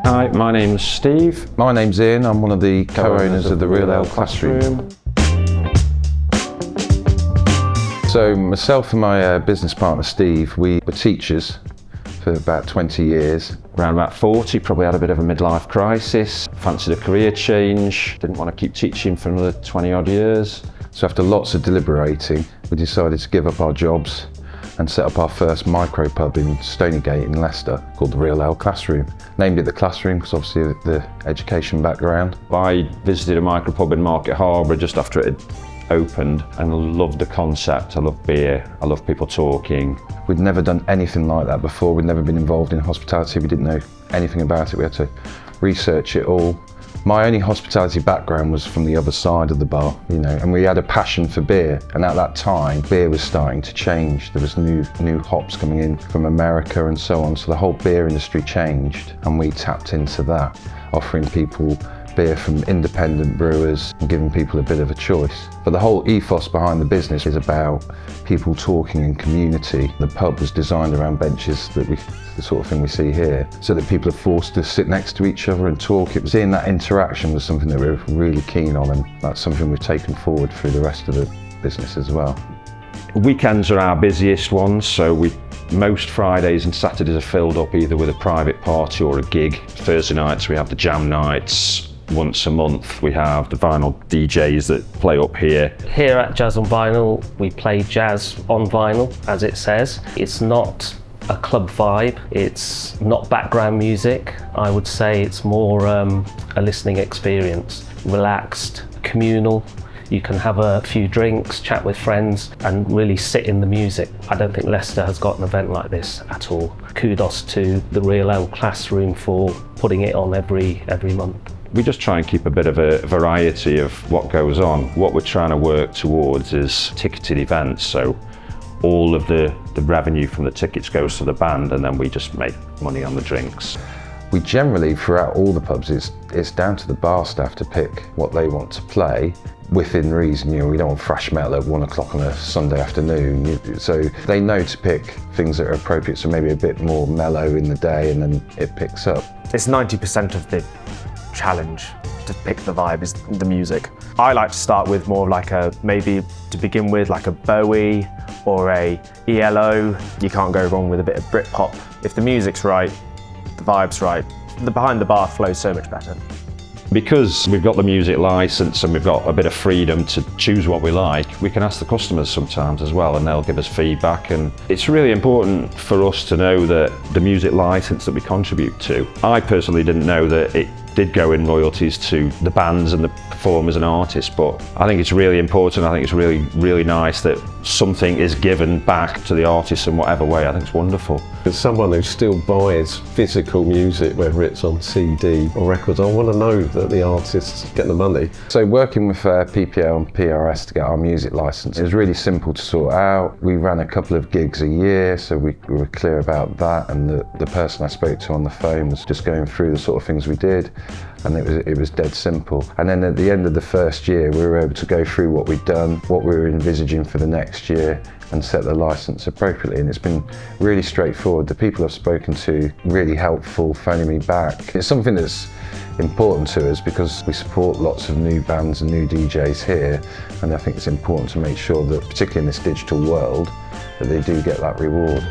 Hi, my name's Steve. My name's Ian, I'm one of the co-owners of the Real Ale Classroom. So myself and my business partner Steve, we were teachers for about 20 years. Around about 40, probably had a bit of a midlife crisis, fancied a career change, didn't want to keep teaching for another 20 odd years. So after lots of deliberating, we decided to give up our jobs and set up our first micro pub in Stonygate in Leicester called the Real Ale Classroom. Named it the Classroom because obviously the education background. I visited a micro pub in Market Harbour just after it had opened and loved the concept. I love beer, I love people talking. We'd never done anything like that before. We'd never been involved in hospitality. We didn't know anything about it. We had to research it all. My only hospitality background was from the other side of the bar, and we had a passion for beer. And at that time, beer was starting to change. There was new hops coming in from America and so on. So the whole beer industry changed, and we tapped into that, offering people beer from independent brewers and giving people a bit of a choice. But the whole ethos behind the business is about people talking in community. The pub was designed around benches the sort of thing we see here, so that people are forced to sit next to each other and talk. It was seeing that interaction was something that we were really keen on, and that's something we've taken forward through the rest of the business as well. Weekends are our busiest ones, so most Fridays and Saturdays are filled up either with a private party or a gig. Thursday nights we have the jam nights. Once a month we have the vinyl DJs that play up here. Here at Jazz on Vinyl, we play jazz on vinyl, as it says. It's not a club vibe, it's not background music. I would say it's more a listening experience. Relaxed, communal. You can have a few drinks, chat with friends and really sit in the music. I don't think Leicester has got an event like this at all. Kudos to the Real Ale Classroom for putting it on every month. We just try and keep a bit of a variety of what goes on. What we're trying to work towards is ticketed events, so all of the revenue from the tickets goes to the band and then we just make money on the drinks. We generally, throughout all the pubs, it's down to the bar staff to pick what they want to play within reason. We don't want thrash metal at 1 o'clock on a Sunday afternoon. So they know to pick things that are appropriate, so maybe a bit more mellow in the day and then it picks up. It's 90% of the challenge to pick the vibe is the music. I like to start with more like maybe to begin with like a Bowie or a ELO. You can't go wrong with a bit of Britpop. If the music's right, the vibe's right, the behind the bar flows so much better. Because we've got the music license and we've got a bit of freedom to choose what we like, we can ask the customers sometimes as well and they'll give us feedback, and it's really important for us to know that the music license that we contribute to. I personally didn't know that it did go in royalties to the bands and the performers and artists, but I think it's really important. I think it's really nice that something is given back to the artists in whatever way. I think it's wonderful. As someone who still buys physical music, whether it's on CD or records, I want to know that the artists get the money. So working with PPL and PRS to get our music license, it was really simple to sort out. We ran a couple of gigs a year, so we were clear about that, and the person I spoke to on the phone was just going through the sort of things we did, and it was dead simple. And then at the end of the first year, we were able to go through what we'd done, what we were envisaging for the next year, and set the license appropriately. And it's been really straightforward. The people I've spoken to, really helpful, phoning me back. It's something that's important to us because we support lots of new bands and new DJs here, and I think it's important to make sure that, particularly in this digital world, that they do get that reward.